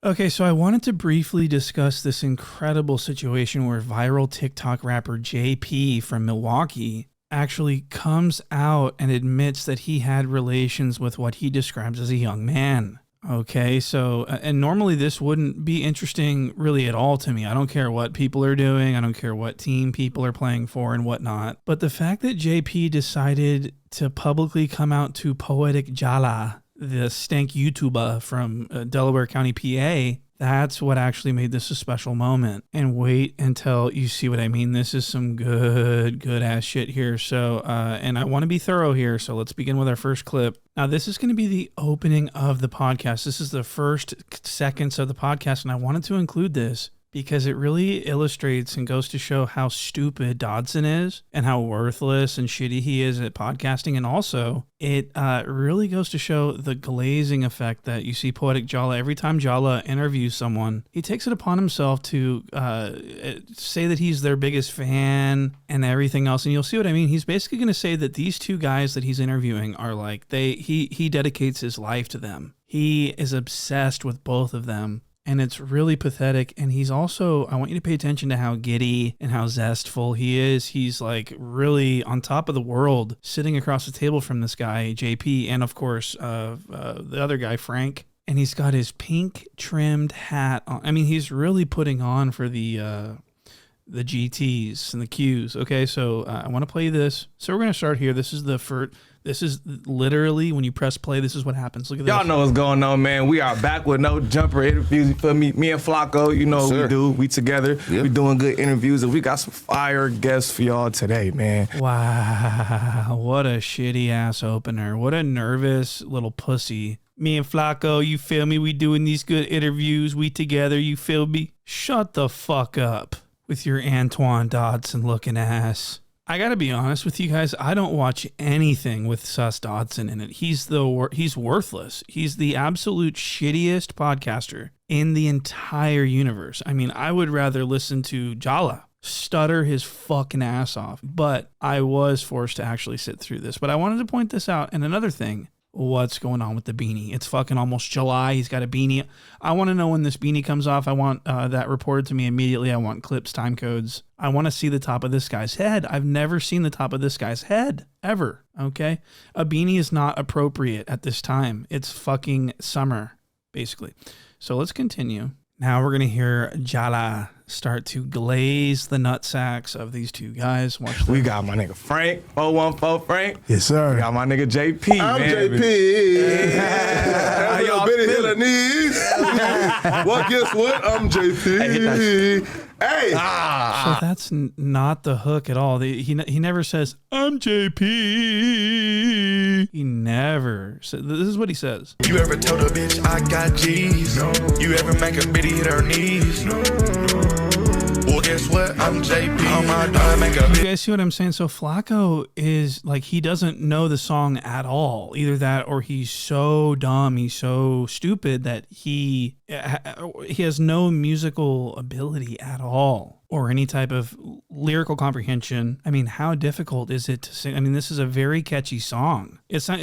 Okay, so I wanted to briefly discuss this incredible situation where viral TikTok rapper JP from Milwaukee actually comes out and admits that he had relations with what he describes as a young man. Okay, so, and normally this wouldn't be interesting really at all to me. I don't care what people are doing. I don't care what team people are playing for and whatnot. But the fact that JP decided to publicly come out to Poetik Jallah, the stank YouTuber from Delaware County, PA, that's what actually made this a special moment. And wait until you see what I mean. This is some good ass shit here. So, and I want to be thorough here. So let's begin with our first clip. Now, this is going to be the opening of the podcast. This is the first seconds of the podcast. And I wanted to include this because it really illustrates and goes to show how stupid Dodson is and how worthless and shitty he is at podcasting. And also, it really goes to show the glazing effect that you see Poetik Jallah. Every time Jallah interviews someone, he takes it upon himself to say that he's their biggest fan and everything else. And you'll see what I mean. He's basically going to say that these two guys that he's interviewing are like, he dedicates his life to them. He is obsessed with both of them. And it's really pathetic. And he's also, I want you to pay attention to how giddy and how zestful he is. He's like really on top of the world, sitting across the table from this guy, JP, and of course, the other guy, Frank. And he's got his pink trimmed hat on. I mean, he's really putting on for the GTs and the Qs. Okay, so I want to play this. So we're going to start here. This is the first. This is literally when you press play. This is what happens. Look at this. Y'all know what's going on, man. We are back with no jumper interviews. You feel me? Me and Flakko, you know what we do. We together. Yep. We doing good interviews, and we got some fire guests for y'all today, man. Wow, what a shitty ass opener. What a nervous little pussy. Me and Flakko, you feel me? We doing these good interviews. We together, you feel me? Shut the fuck up with your Antoine Dodson looking ass. I gotta be honest with you guys. I don't watch anything with Sus Dodson in it. He's worthless. He's the absolute shittiest podcaster in the entire universe. I mean, I would rather listen to Jallah stutter his fucking ass off. But I was forced to actually sit through this. But I wanted to point this out. And another thing. What's going on with the beanie? It's fucking almost July. He's got a beanie. I want to know when this beanie comes off. I want that reported to me immediately. I want clips, time codes. I want to see the top of this guy's head. I've never seen the top of this guy's head, ever, okay? A beanie is not appropriate at this time. It's fucking summer, basically. So let's continue. Now we're going to hear Jallah start to glaze the nutsacks of these two guys. Watch this. We got my nigga Frank, 014 Frank. Yes, sir. We got my nigga JP, I'm man. JP. How A little bit of hit knees. Well, guess what? I'm JP. Hey. So that's not the hook at all. He never says, I'm JP. He never says, this is what he says. You ever told a bitch I got G's? No. You ever make a bitty hit her knees? No. Well, guess what? I'm JP. On my dime, make a bitch. You guys see what I'm saying? So Flakko is like, he doesn't know the song at all. Either that or he's so dumb, he's so stupid that he has no musical ability at all or any type of lyrical comprehension. I mean, how difficult is it to sing? I mean, this is a very catchy song. It's not,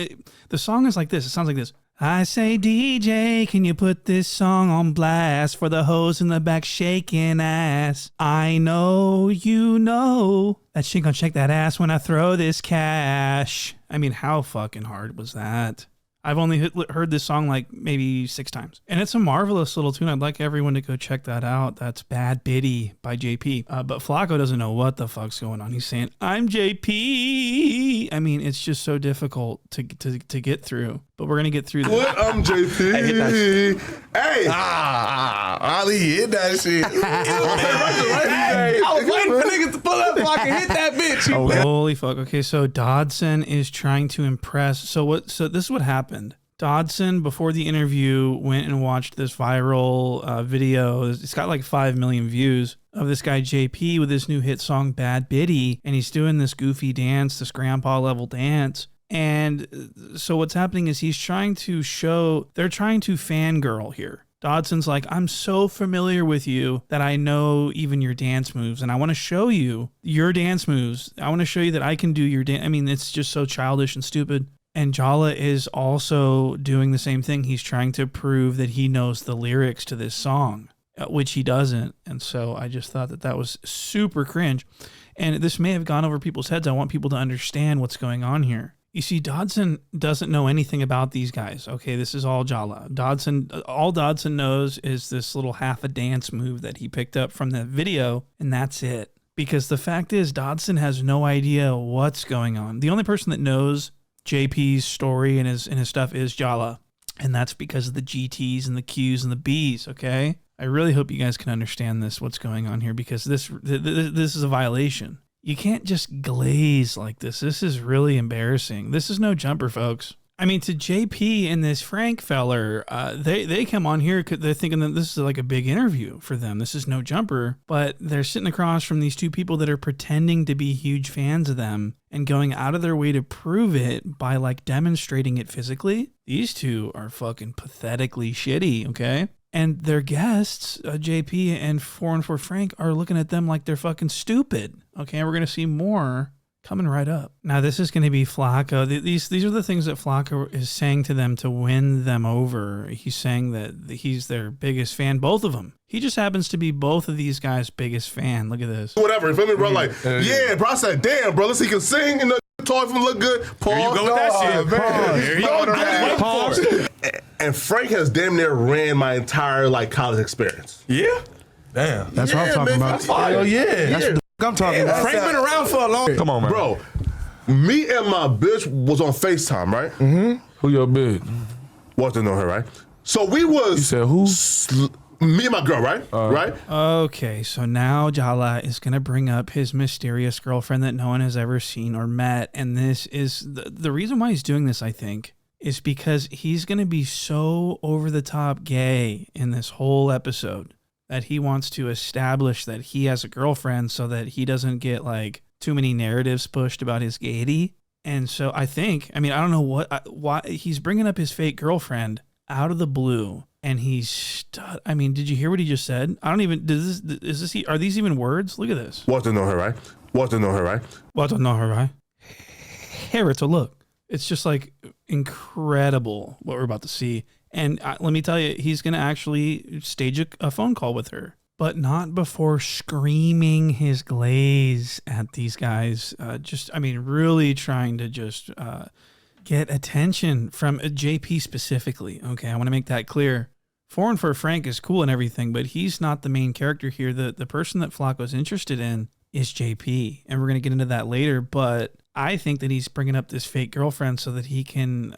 the song is like this. It sounds like this. I say, DJ, can you put this song on blast for the hoes in the back shaking ass? I know you know that she gonna shake that ass when I throw this cash. I mean, how fucking hard was that? I've only heard this song like maybe 6 times. And it's a marvelous little tune. I'd like everyone to go check that out. That's Bad Biddy by JP. But Flakko doesn't know what the fuck's going on. He's saying, I'm JP. I mean, it's just so difficult to get through. But we're going to get through this. What? I'm JP. Hey. Ali hit that shit. I was waiting for niggas to pull up so I can hit that bitch. Oh, holy fuck. Okay, so Dodson is trying to impress. So this is what happened. Dodson, before the interview, went and watched this viral video. It's got like 5 million views of this guy JP with this new hit song Bad Biddy, and he's doing this goofy dance, this grandpa level dance. And so what's happening is they're trying to fangirl here. Dodson's like, I'm so familiar with you that I know even your dance moves, and I want to show you your dance moves. I want to show you that I can do your dance. I mean, it's just so childish and stupid. And Jallah is also doing the same thing. He's trying to prove that he knows the lyrics to this song, which he doesn't. And so I just thought that was super cringe. And this may have gone over people's heads. I want people to understand what's going on here. You see, Dodson doesn't know anything about these guys. Okay, this is all Jallah. All Dodson knows is this little half a dance move that he picked up from the video, and that's it. Because the fact is, Dodson has no idea what's going on. The only person that knows JP's story and his stuff is Jallah. And that's because of the GTs and the Qs and the Bs, okay? I really hope you guys can understand what's going on here, because this is a violation. You can't just glaze like this. This is really embarrassing. This is no jumper, folks. I mean, to JP and this Frank feller, they come on here, they're thinking that this is like a big interview for them. This is no jumper, but they're sitting across from these two people that are pretending to be huge fans of them and going out of their way to prove it by like demonstrating it physically. These two are fucking pathetically shitty, okay? And their guests, JP and 414 Frank, are looking at them like they're fucking stupid. Okay, and we're going to see more coming right up. Now, this is going to be Flakko. These are the things that Flakko is saying to them to win them over. He's saying that he's their biggest fan, both of them. He just happens to be both of these guys' biggest fan. Look at this. Whatever, you feel me, bro? Like, yeah, bro, I said, damn, bro, he can sing and the toy from look good. Pause. There you go with that shit. There you go. Pause. And Frank has damn near ran my entire like college experience. Yeah? Damn. That's what I'm talking about. Oh, yeah. That's what I'm talking about. Frank been around for a long time. Come on, man. Bro, me and my bitch was on FaceTime, right? Mm-hmm. Who your bitch? Wasn't know her, right? So we was... You said who? Me and my girl, right? Right? Okay, so now Jallah is going to bring up his mysterious girlfriend that no one has ever seen or met. And this is... The reason why he's doing this, I think, is because he's going to be so over-the-top gay in this whole episode that he wants to establish that he has a girlfriend so that he doesn't get, like, too many narratives pushed about his gaiety. And so I think, I mean, I don't know why he's bringing up his fake girlfriend out of the blue, and I mean, did you hear what he just said? I don't even, are these even words? Look at this. Wasn't know her, right? Wasn't know her, right? Wasn't know her, right? Here, it's a look. It's just like incredible what we're about to see. And let me tell you, he's going to actually stage a phone call with her, but not before screaming his glaze at these guys. Really trying to just get attention from JP specifically. Okay, I want to make that clear. 414 Frank is cool and everything, but he's not the main character here. The person that Flakko's interested in is JP, and we're going to get into that later, but I think that he's bringing up this fake girlfriend so that he can,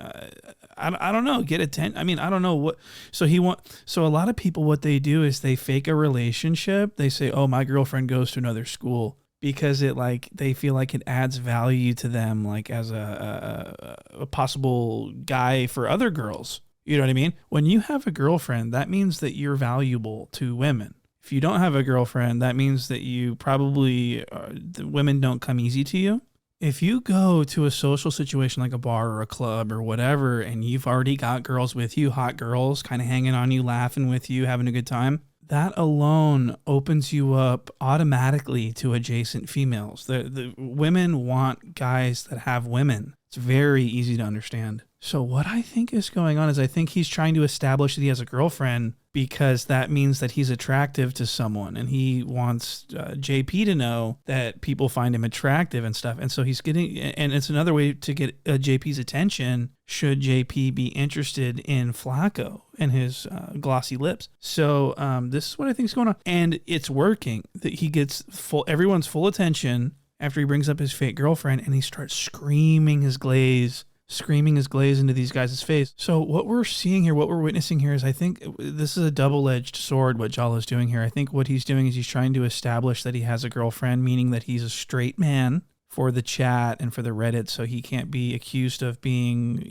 I don't know, get attention. I mean, I don't know what. So a lot of people, what they do is they fake a relationship. They say, oh, my girlfriend goes to another school, because they feel like it adds value to them, like as a possible guy for other girls. You know what I mean? When you have a girlfriend, that means that you're valuable to women. If you don't have a girlfriend, that means that you probably, the women don't come easy to you. If you go to a social situation like a bar or a club or whatever, and you've already got girls with you, hot girls kind of hanging on you, laughing with you, having a good time, that alone opens you up automatically to adjacent females. The women want guys that have women. It's very easy to understand. So what I think is going on is I think he's trying to establish that he has a girlfriend, because that means that he's attractive to someone, and he wants JP to know that people find him attractive and stuff. And so he's getting, and it's another way to get JP's attention should JP be interested in Flakko and his glossy lips. So this is what I think is going on, and it's working. That he gets everyone's full attention after he brings up his fake girlfriend, and he starts screaming his glaze into these guys' face. So what we're seeing here, what we're witnessing here, is I think this is a double-edged sword, what Jallah is doing here. I think what he's doing is he's trying to establish that he has a girlfriend, meaning that he's a straight man for the chat and for the Reddit, so he can't be accused of being,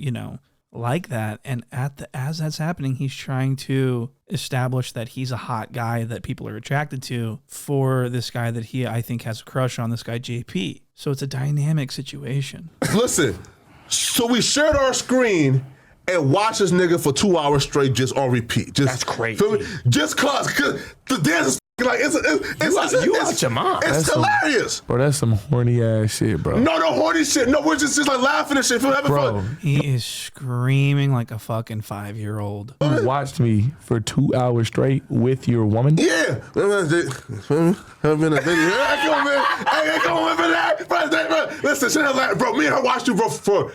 like that. And as that's happening, he's trying to establish that he's a hot guy that people are attracted to for this guy that I think has a crush on, this guy JP. So it's a dynamic situation. Listen. So we shared our screen and watched this nigga for 2 hours straight, just on repeat. That's crazy. Just cause the dance is Like you out your mind. It's hilarious. Bro, that's some horny ass shit, bro. No horny shit. No, we're just like laughing and shit. Having Bro, fun. He is screaming like a fucking 5-year-old. you watched me for 2 hours straight with your woman. Yeah. I've been a video. Hey, come on, man. Hey, come on, man. Bro, listen, shit, bro. Me and her watched you, bro, for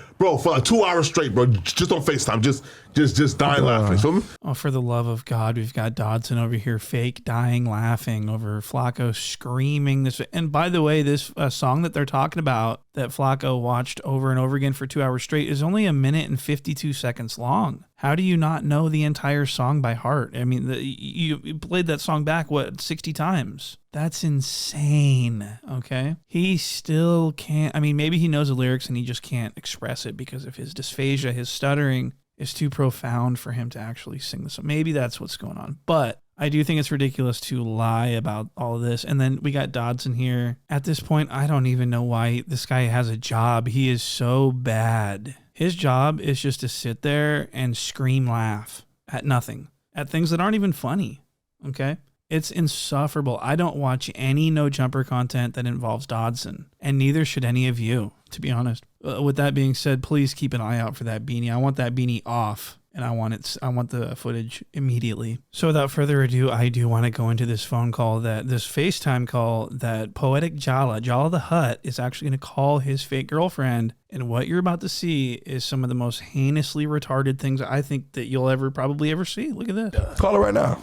like 2 hours straight, bro. Just on FaceTime, just dying laughing. Feel me? Oh, for the love of God, we've got Dodson over here fake dying laughing over Flakko screaming this. And by the way, this song that they're talking about that Flakko watched over and over again for 2 hours straight is only 1 minute and 52 seconds long. How do you not know the entire song by heart? I mean, you played that song back, 60 times? That's insane, okay? He still can't, I mean, maybe he knows the lyrics and he just can't express it because of his dysphagia, his stuttering is too profound for him to actually sing this. Maybe that's what's going on. But I do think it's ridiculous to lie about all of this. And then we got Dodson here. At this point, I don't even know why this guy has a job. He is so bad. His job is just to sit there and scream laugh at nothing, at things that aren't even funny, okay? It's insufferable. I don't watch any No Jumper content that involves Dodson, and neither should any of you, to be honest. With that being said, please keep an eye out for that beanie. I want that beanie off, and I want the footage immediately. So without further ado, I do want to go into this phone call, this FaceTime call that Poetik Jallah, Jallah the Hutt, is actually going to call his fake girlfriend. And what you're about to see is some of the most heinously retarded things I think that you'll probably ever see. Look at this. Call her right now.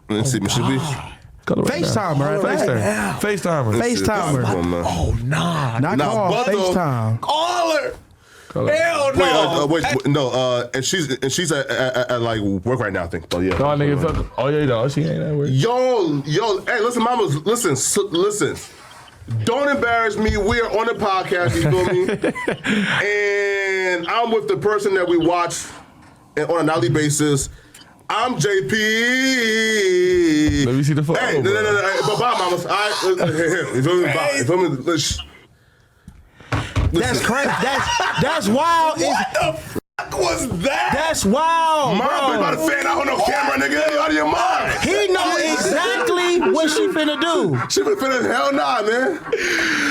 Let's see, Mr. B. FaceTime, right? FaceTime. FaceTime. Oh, nah. Not call, FaceTime. Call her. Hell no. Wait, no. And she's at like work right now, I think. Oh yeah. No, nigga, fuck. Oh yeah, no, she ain't at work. Yo. Hey, listen, mamas. Listen. Don't embarrass me. We are on the podcast. You feel me? And I'm with the person that we watch on a nightly basis. I'm JP. Let me see the photo. Hey, no. Hey, bye, mamas. All right. You feel me? Listen. That's crazy. That's wild. What the fuck was that? That's wild, Mom, bro. we about to fan out on no camera, nigga. You out of your mind. He know exactly what she finna do. She finna hell nah, man.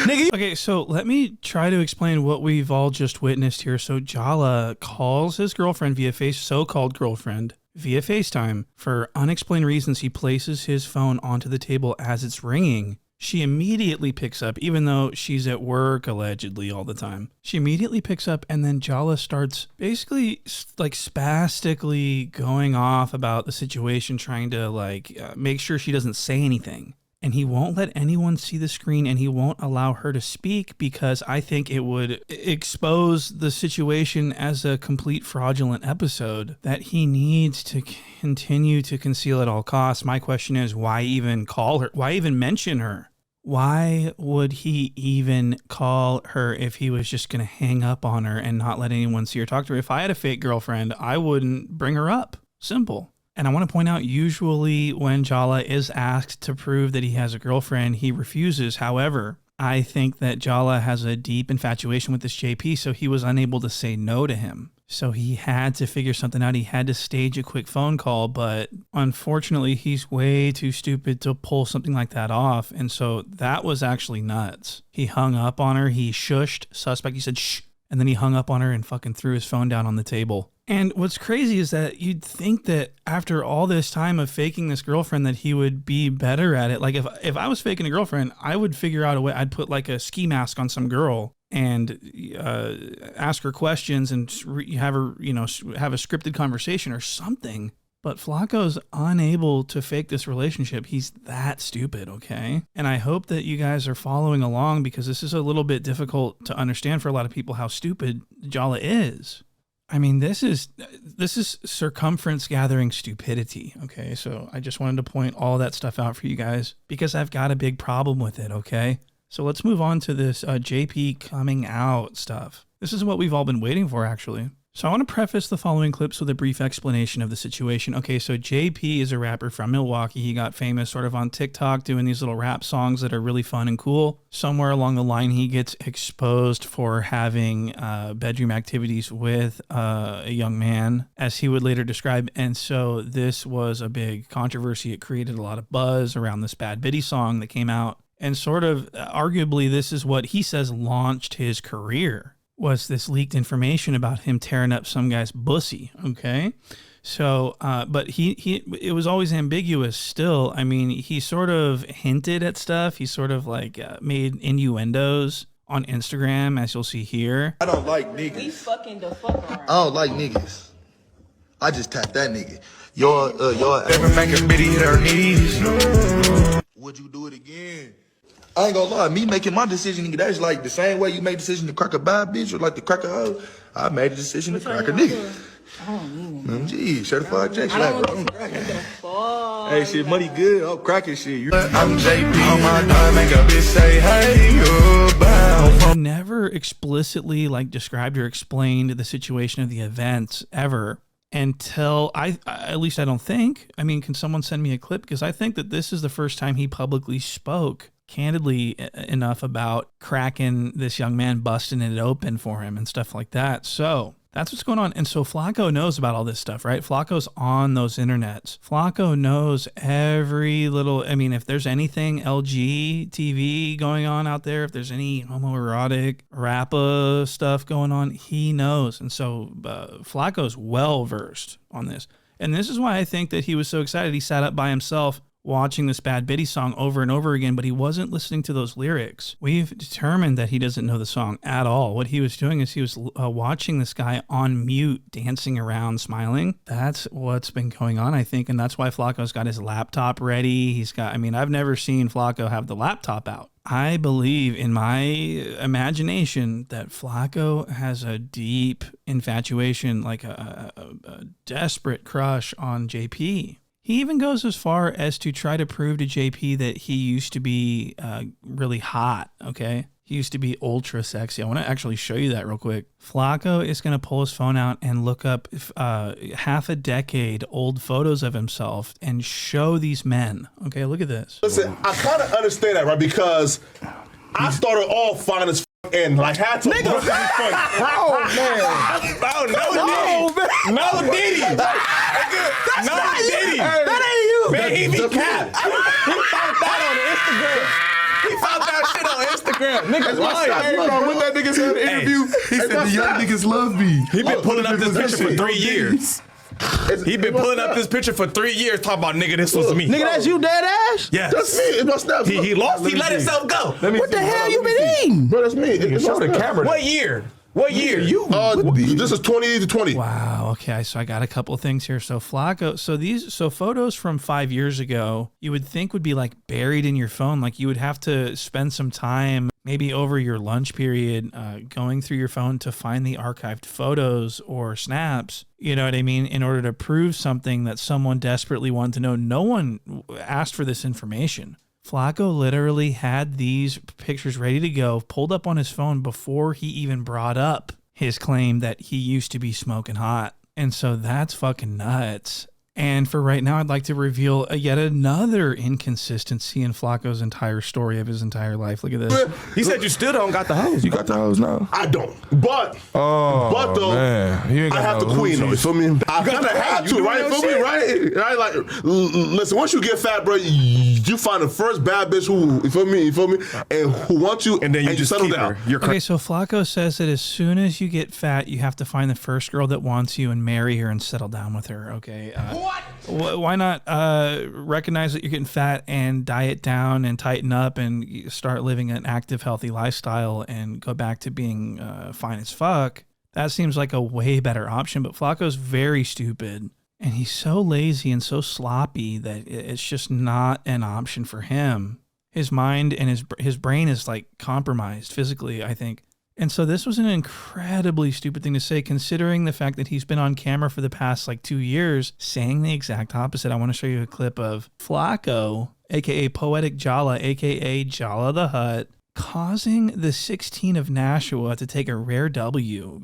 Nigga, Okay, so let me try to explain what we've all just witnessed here. So Jallah calls his girlfriend so-called girlfriend via FaceTime. For unexplained reasons, he places his phone onto the table as it's ringing. She immediately picks up, even though she's at work allegedly all the time. She immediately picks up, and then Jallah starts basically like spastically going off about the situation, trying to make sure she doesn't say anything. And he won't let anyone see the screen, and he won't allow her to speak because I think it would expose the situation as a complete fraudulent episode that he needs to continue to conceal at all costs. My question is, why even call her? Why even mention her? Why would he even call her if he was just going to hang up on her and not let anyone see or talk to her? If I had a fake girlfriend, I wouldn't bring her up. Simple. And I want to point out, usually when Jallah is asked to prove that he has a girlfriend, he refuses. However, I think that Jallah has a deep infatuation with this JP, so he was unable to say no to him. So he had to figure something out. He had to stage a quick phone call, but unfortunately, he's way too stupid to pull something like that off. And so that was actually nuts. He hung up on her. He shushed suspect. He said, shh. And then he hung up on her and fucking threw his phone down on the table. And what's crazy is that you'd think that after all this time of faking this girlfriend that he would be better at it. Like if I was faking a girlfriend, I would figure out a way. I'd put like a ski mask on some girl and ask her questions and have her, have a scripted conversation or something. But Flakko's unable to fake this relationship. He's that stupid, okay? And I hope that you guys are following along because this is a little bit difficult to understand for a lot of people how stupid Jallah is. I mean, this is circumference gathering stupidity, okay? So I just wanted to point all that stuff out for you guys because I've got a big problem with it, okay? So let's move on to this JP coming out stuff. This is what we've all been waiting for, actually. So I want to preface the following clips with a brief explanation of the situation. Okay, so JP is a rapper from Milwaukee. He got famous sort of on TikTok doing these little rap songs that are really fun and cool. Somewhere along the line, he gets exposed for having bedroom activities with a young man, as he would later describe. And so this was a big controversy. It created a lot of buzz around this Bad Bitty song that came out. And sort of arguably, this is what he says launched his career. Was this leaked information about him tearing up some guy's bussy, okay? So, but it was always ambiguous still. I mean, he sort of hinted at stuff. He sort of like made innuendos on Instagram, as you'll see here. I don't like niggas. We fucking the fuck around. I don't like niggas. I just tapped that nigga. Your ever make a bitty hit her knees? Would you do it again? I ain't gonna lie, me making my decision, nigga, that's like the same way you made a decision to crack a bad bitch or like to crack a hoe. I made a decision to crack a nigga. I don't need it. Gee, certified check I slap, don't bro. want to fuck. Hey, shit, money good. I'm cracking shit. I'm JP on my dime, make a bitch say, hey, you're bound. He never explicitly like described or explained the situation of the events ever. Until at least I don't think. I mean, can someone send me a clip? Because I think that this is the first time he publicly spoke candidly enough about cracking this young man, busting it open for him and stuff like that. So that's what's going on. And so Flakko knows about all this stuff, right? Flakko's on those internets. Flakko knows every little, I mean, if there's anything LGBT going on out there, if there's any homoerotic rappa stuff going on, he knows. And so Flakko's well versed on this. And this is why I think that he was so excited. He sat up by himself watching this Bad Bitty song over and over again, but he wasn't listening to those lyrics. We've determined that he doesn't know the song at all. What he was doing is he was watching this guy on mute, dancing around, smiling. That's what's been going on, I think, and that's why Flakko's got his laptop ready. He's got, I mean, I've never seen Flakko have the laptop out. I believe in my imagination that Flakko has a deep infatuation, like a desperate crush on JP. He even goes as far as to try to prove to JP that he used to be really hot, okay? He used to be ultra sexy. I want to actually show you that real quick. Flakko is going to pull his phone out and look up half a decade old photos of himself and show these men. Okay, look at this. Listen, I kind of understand that, right? Because I started off fine as and like had to look funny. Oh man! No Diddy. That's No not Diddy. you. That ain't you. Man, he be capped. He found that on Instagram. He found that shit on Instagram. Niggas lying. When that nigga said in the interview, He said the young niggas love me. He been pulling up this picture for 3 years. He been pulling up this picture for 3 years talking about, nigga, this was me. Nigga, that's you, dead ass? Yes. That's me. It's my snap. He lost. He let himself go. What the hell you been eating? Bro, that's me. It's Show my the snap. camera. What year? What year? You? This is 20 to 20. Wow. Okay. So I got a couple of things here. So Flakko, so photos from 5 years ago, you would think would be like buried in your phone. Like you would have to spend some time, maybe over your lunch period, going through your phone to find the archived photos or snaps. You know what I mean? In order to prove something that someone desperately wanted to know. No one asked for this information. Flakko literally had these pictures ready to go, pulled up on his phone before he even brought up his claim that he used to be smoking hot. And so that's fucking nuts. And for right now, I'd like to reveal yet another inconsistency in Flakko's entire story of his entire life. Look at this. He said you still don't got the hose. You got the hose now? I don't. But though, man. You ain't got I have no the queen though. You hoochies. feel me? I kind of have to, right? Feel me, right? Right? Like, listen. Once you get fat, bro, you find the first bad bitch who, you feel me, and who wants you, And then you just settle keep down. her. You're Okay, so Flakko says that as soon as you get fat, you have to find the first girl that wants you and marry her and settle down with her. Okay. Why not recognize that you're getting fat and diet down and tighten up and start living an active, healthy lifestyle and go back to being fine as fuck? That seems like a way better option. But Flakko's very stupid and he's so lazy and so sloppy that it's just not an option for him. His mind and his brain is like compromised physically, I think. And so this was an incredibly stupid thing to say, considering the fact that he's been on camera for the past like 2 years saying the exact opposite. I want to show you a clip of Flakko, a.k.a. Poetik Jallah, a.k.a. Jallah the Hutt, causing the 16 of Nashua to take a rare W.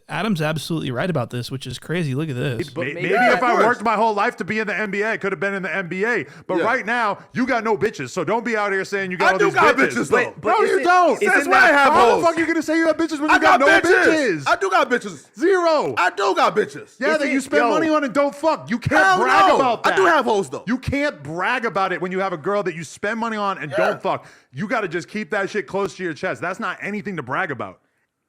Adam's absolutely right about this, which is crazy. Look at this. But maybe if I worked my whole life to be in the NBA, I could have been in the NBA. But right now, you got no bitches. So don't be out here saying you got all these bitches. though. Bro, you don't. That's why I have How hoes. the fuck you going to say you have bitches when you got no bitches? I do got bitches. Zero. I do got bitches. Yeah, that you spend money on and don't fuck. You can't brag about that. I do have hoes, though. You can't brag about it when you have a girl that you spend money on and don't fuck. You got to just keep that shit close to your chest. That's not anything to brag about.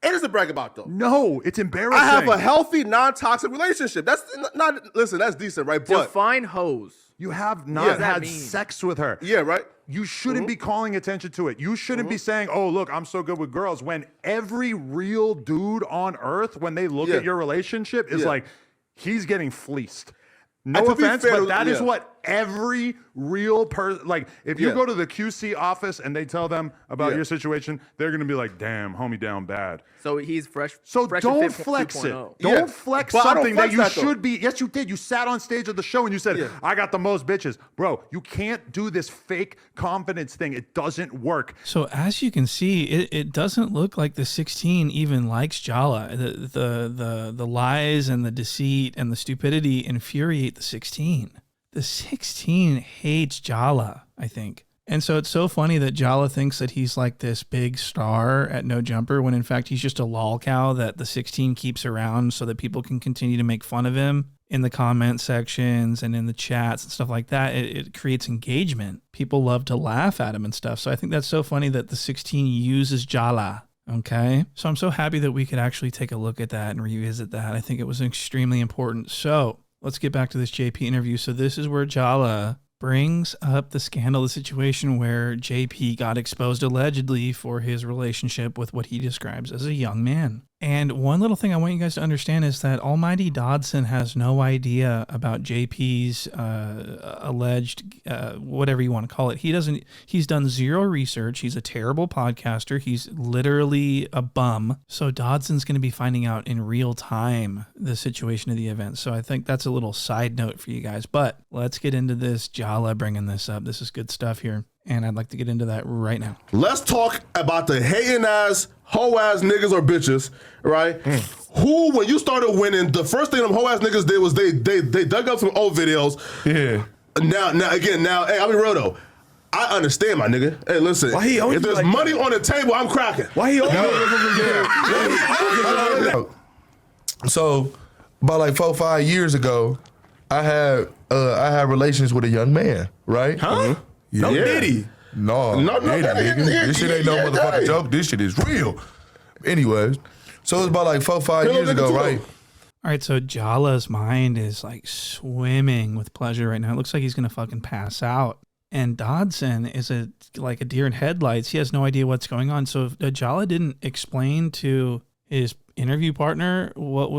It is to brag about, though. No, it's embarrassing. I have a healthy, non-toxic relationship. That's not. Listen, that's decent, right? But define hoes. You have not had sex with her. Yeah, right. You shouldn't be calling attention to it. You shouldn't be saying, oh, look, I'm so good with girls, when every real dude on earth, when they look at your relationship, is like, he's getting fleeced. No offense, but that is what every real person, like, if you go to the QC office and they tell them about your situation, they're going to be like, damn, homie down bad. So he's fresh. So fresh don't and fit flex it. 2.0. Don't flex But I don't something flex that you that, though. should be. Yes, you did. You sat on stage of the show and you said, I got the most bitches. Bro, you can't do this fake confidence thing. It doesn't work. So as you can see, it doesn't look like the 16 even likes Jallah. The lies and the deceit and the stupidity infuriate the 16. The 16 hates Jallah, I think. And so it's so funny that Jallah thinks that he's like this big star at No Jumper, when in fact he's just a lol cow that the 16 keeps around so that people can continue to make fun of him in the comment sections and in the chats and stuff like that. It creates engagement. People love to laugh at him and stuff. So I think that's so funny that the 16 uses Jallah. Okay. So I'm so happy that we could actually take a look at that and revisit that. I think it was extremely important. So let's get back to this JP interview. So this is where Jallah brings up the scandal, the situation where JP got exposed allegedly for his relationship with what he describes as a young man. And one little thing I want you guys to understand is that Almighty Dodson has no idea about JP's alleged, whatever you want to call it. He's done zero research. He's a terrible podcaster. He's literally a bum. So Dodson's going to be finding out in real time the situation of the event. So I think that's a little side note for you guys. But let's get into this. Jallah bringing this up. This is good stuff here. And I'd like to get into that right now. Let's talk about the hating ass, hoe ass niggas or bitches, right? Who, when you started winning, the first thing them hoe ass niggas did was they dug up some old videos. Yeah. Now, hey, I'll be real though. I understand, my nigga. Hey, listen. Why he if there's like money on the table, I'm cracking. Why he So, about like 4-5 years ago, I had relations with a young man, right? Huh? Yeah. No Diddy. No, Diddy, nigga. This shit ain't no motherfucking joke. This shit is real. Anyways, so it was about like 4-5 years ago, right? All right, so Jallah's mind is like swimming with pleasure right now. It looks like he's going to fucking pass out. And Dodson is like a deer in headlights. He has no idea what's going on. So if Jallah didn't explain to his interview partner what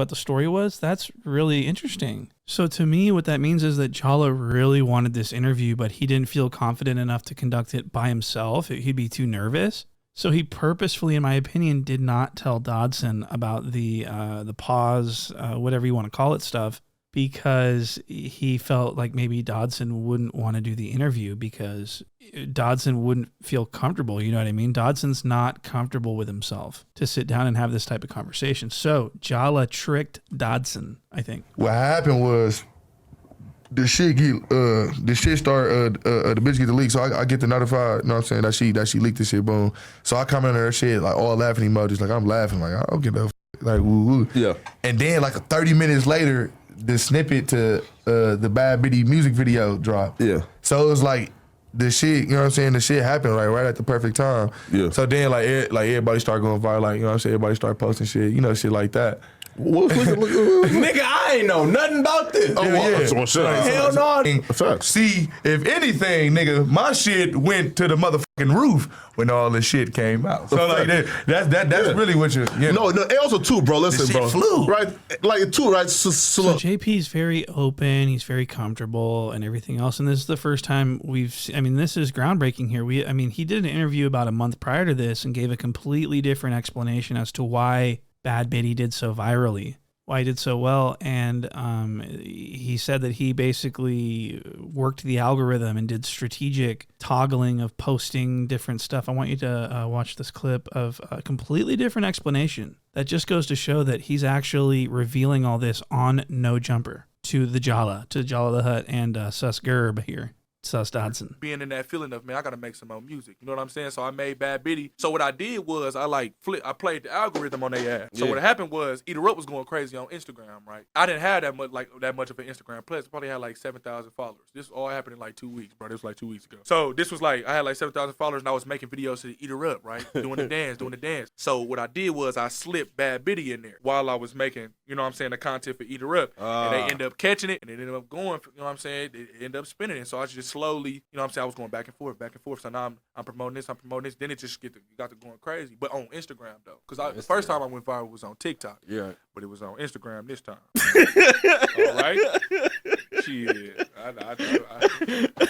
the story was, that's really interesting. So to me, what that means is that Jallah really wanted this interview, but he didn't feel confident enough to conduct it by himself. He'd be too nervous. So he purposefully, in my opinion, did not tell Dodson about the pause, whatever you want to call it, stuff, because he felt like maybe Dodson wouldn't want to do the interview because Dodson wouldn't feel comfortable. You know what I mean? Dodson's not comfortable with himself to sit down and have this type of conversation. So Jallah tricked Dodson, I think. What happened was the shit start the bitch get the leak, so I get the notified, you know what I'm saying, that she leaked the shit, boom. So I comment on her shit, like all laughing emojis, like I'm laughing, like I don't get no like woo woo. Yeah. And then like 30 minutes later, the snippet to the Bad Bitty music video dropped. Yeah. So it was like the shit, you know what I'm saying, the shit happened right at the perfect time. Yeah. So then like everybody started going viral, like, you know what I'm saying, everybody started posting shit, you know, shit like that. Nigga, I ain't know nothing about this. Hell no. See, if anything, nigga, my shit went to the motherfucking roof when all this shit came out. So like that's really what you know. No, and also too, bro. Listen, bro. Flew. Right, like too, right. So JP's very open. He's very comfortable and everything else. And this is the first time this is groundbreaking here. He did an interview about a month prior to this and gave a completely different explanation as to why Bad Bitty did so virally. why he did so well. And he said that he basically worked the algorithm and did strategic toggling of posting different stuff. I want you to watch this clip of a completely different explanation that just goes to show that he's actually revealing all this on No Jumper to Jallah the Hutt and Sus Gerb here. Sus Dodson. Being in that feeling of, man, I gotta make some more music. You know what I'm saying? So I made Bad Bitty. So what I did was I played the algorithm on their ass. So what happened was Eater Up was going crazy on Instagram, right? I didn't have that much of an Instagram presence. Probably had like 7,000 followers. This all happened in like 2 weeks, bro. This was like 2 weeks ago. So this was like I had like 7,000 followers and I was making videos to Eater Up, right? Doing the dance. So what I did was I slipped Bad Bitty in there while I was making, you know what I'm saying, the content for Eater Up. And they ended up catching it and it ended up going, you know what I'm saying? It ended up spinning it. So I just slowly, you know what I'm saying, I was going back and forth. So now I'm promoting this. Then it just got to going crazy. But on Instagram though, because the first time I went viral was on TikTok. Yeah. But it was on Instagram this time. All right. Shit.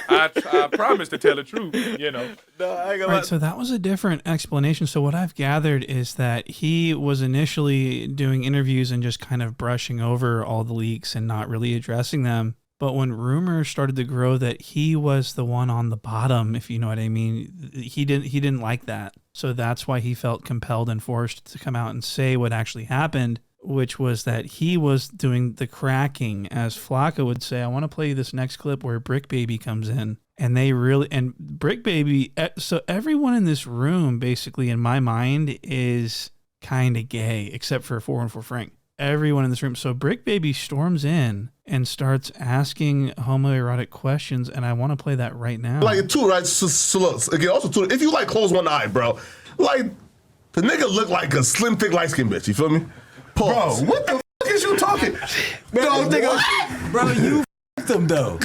I promise to tell the truth. You know. No, I ain't gonna Right, so that was a different explanation. So what I've gathered is that he was initially doing interviews and just kind of brushing over all the leaks and not really addressing them. But when rumors started to grow that he was the one on the bottom, if you know what I mean, he didn't like that. So that's why he felt compelled and forced to come out and say what actually happened, which was that he was doing the cracking, as Flakko would say. I want to play you this next clip where Brick Baby comes in. And Brick Baby, so everyone in this room, basically, in my mind, is kind of gay, except for 414 Frank. Everyone in this room. So Brick Baby storms in and starts asking homoerotic questions, and I want to play that right now. Like, too, right? So look, again, also, too, if you, like, close one eye, bro, like, the nigga look like a slim, thick, light-skinned bitch. You feel me? Pause. Bro, what the fuck is you talking? Bro, you f***ed him, though.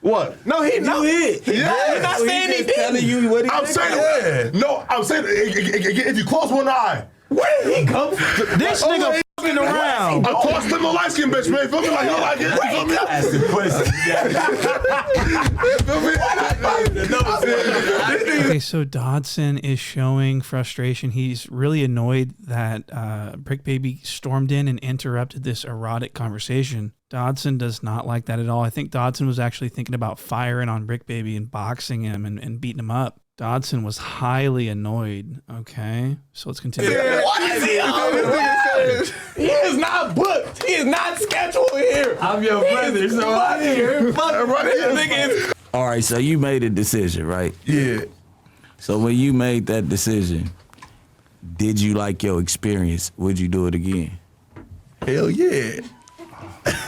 What? No, he not. Yeah. He's not saying he did. Telling you what he I'm saying, no, I'm saying, if you close one eye, where did he come from? This nigga fucking around. A tall, slim, little light-skinned bitch, man. Feel me? Like, you know, like, you feel me? Ask the question. Okay, so Dodson is showing frustration. He's really annoyed that Brick Baby stormed in and interrupted this erotic conversation. Dodson does not like that at all. I think Dodson was actually thinking about firing on Brick Baby and boxing him and beating him up. Dodson was highly annoyed. Okay, so let's continue. Yeah, what is he? He is not booked. He is not scheduled here. I'm your brother, so I'm here. All right, so you made a decision, right? Yeah. So when you made that decision, did you like your experience? Would you do it again? Hell yeah.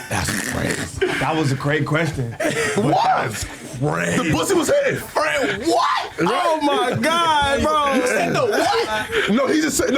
That's crazy. That was a great question. What? The pussy was hitting. Friend, what? Oh my God, bro. You said the what? No, he just said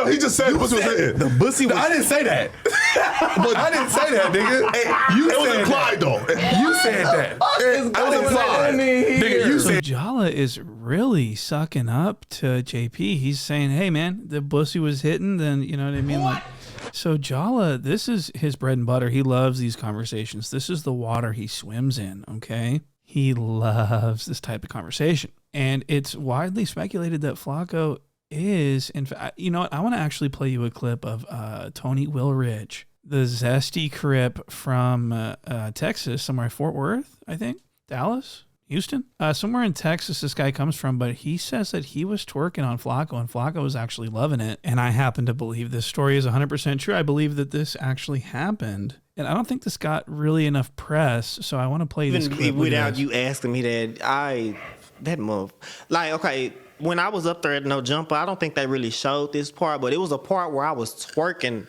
the pussy was hitting. The pussy was... I didn't say that. But I didn't say that, nigga. Hey, it was implied, though. You said that. It was implied. Nigga, you So said... Jallah is really sucking up to JP. He's saying, hey, man, the pussy was hitting, then, you know what I mean? Like, so Jallah, this is his bread and butter. He loves these conversations. This is the water he swims in, okay? He loves this type of conversation. And it's widely speculated that Flakko is, in fact, you know what? I want to actually play you a clip of Tony Willrich, the zesty crip from Texas, somewhere Fort Worth, I think, Dallas, Houston, somewhere in Texas this guy comes from, but he says that he was twerking on Flakko and Flakko was actually loving it. And I happen to believe this story is 100% true. I believe that this actually happened. And I don't think this got really enough press, so I want to play this clip. Without you asking me that move. Like, okay, when I was up there at No Jumper, I don't think they really showed this part, but it was a part where I was twerking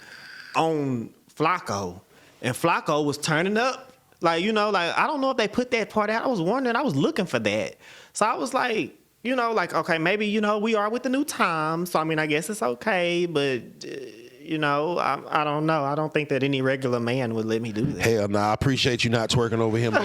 on Flakko, and Flakko was turning up. Like, you know, like, I don't know if they put that part out. I was wondering, I was looking for that. So I was like, you know, like, okay, maybe, you know, we are with the new times. So, I mean, I guess it's okay, but... you know, I don't know. I don't think that any regular man would let me do that. Hell nah, I appreciate you not twerking over him. All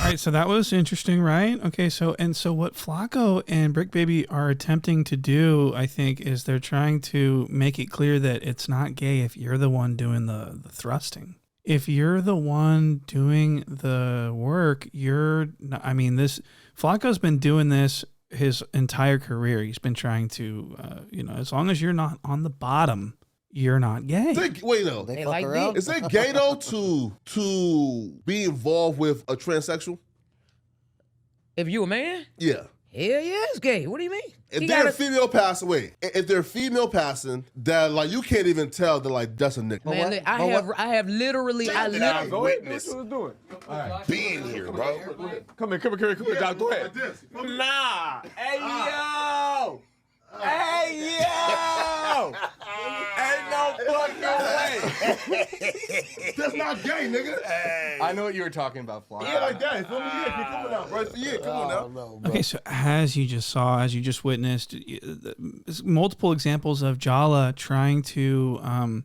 right, so that was interesting, right? Okay, so what Flakko and Brick Baby are attempting to do, I think, is they're trying to make it clear that it's not gay if you're the one doing the thrusting. If you're the one doing the work, you're not, I mean, Flakko's been doing this his entire career. He's been trying to, you know, as long as you're not on the bottom, you're not gay. Wait, though. They like dick. Is it gay though to be involved with a transsexual? If you a man? Yeah. Hell yeah, it's gay. What do you mean? If they're female passing, if they're female passing, that like you can't even tell that like that's a nigga. Man, look, I have literally. Go ahead, do what you was doing. Being here, bro. Come here, Doc. Go ahead. Nah. Hey, yo. Hey, yo. Ain't no fucking way. That's not gay, nigga. I know what you were talking about, Flakko. Yeah, like that. Feel me? Yeah, come on now, bro. Yeah, come on now. Okay, so as you just saw, as you just witnessed, multiple examples of Jallah trying to,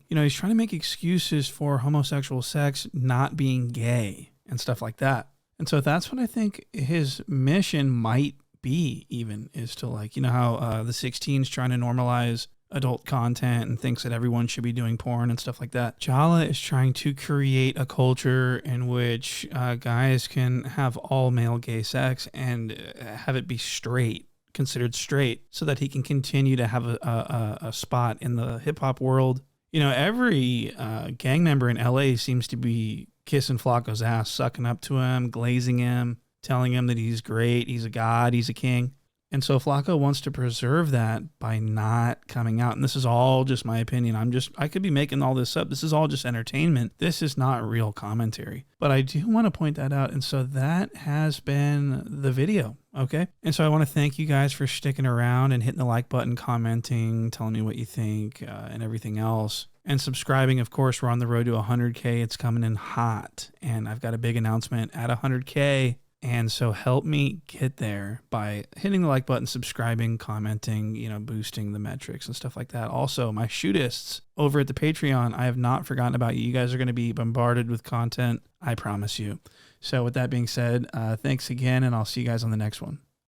he's trying to make excuses for homosexual sex not being gay and stuff like that. And so that's what I think his mission might be, even, is to like, how the 16's trying to normalize adult content and thinks that everyone should be doing porn and stuff like that. Jallah is trying to create a culture in which guys can have all male gay sex and have it be straight, considered straight, so that he can continue to have a spot in the hip hop world. Every gang member in LA seems to be kissing Flakko's ass, sucking up to him, glazing him, telling him that he's great, he's a god, he's a king. And so Flakko wants to preserve that by not coming out. And this is all just my opinion. I could be making all this up. This is all just entertainment. This is not real commentary. But I do want to point that out. And so that has been the video. Okay. And so I want to thank you guys for sticking around and hitting the like button, commenting, telling me what you think, and everything else. And subscribing, of course. We're on the road to 100K. It's coming in hot. And I've got a big announcement at 100K. And so help me get there by hitting the like button, subscribing, commenting, boosting the metrics and stuff like that. Also, my shootists over at the Patreon, I have not forgotten about you. You guys are going to be bombarded with content, I promise you. So with that being said, thanks again, and I'll see you guys on the next one.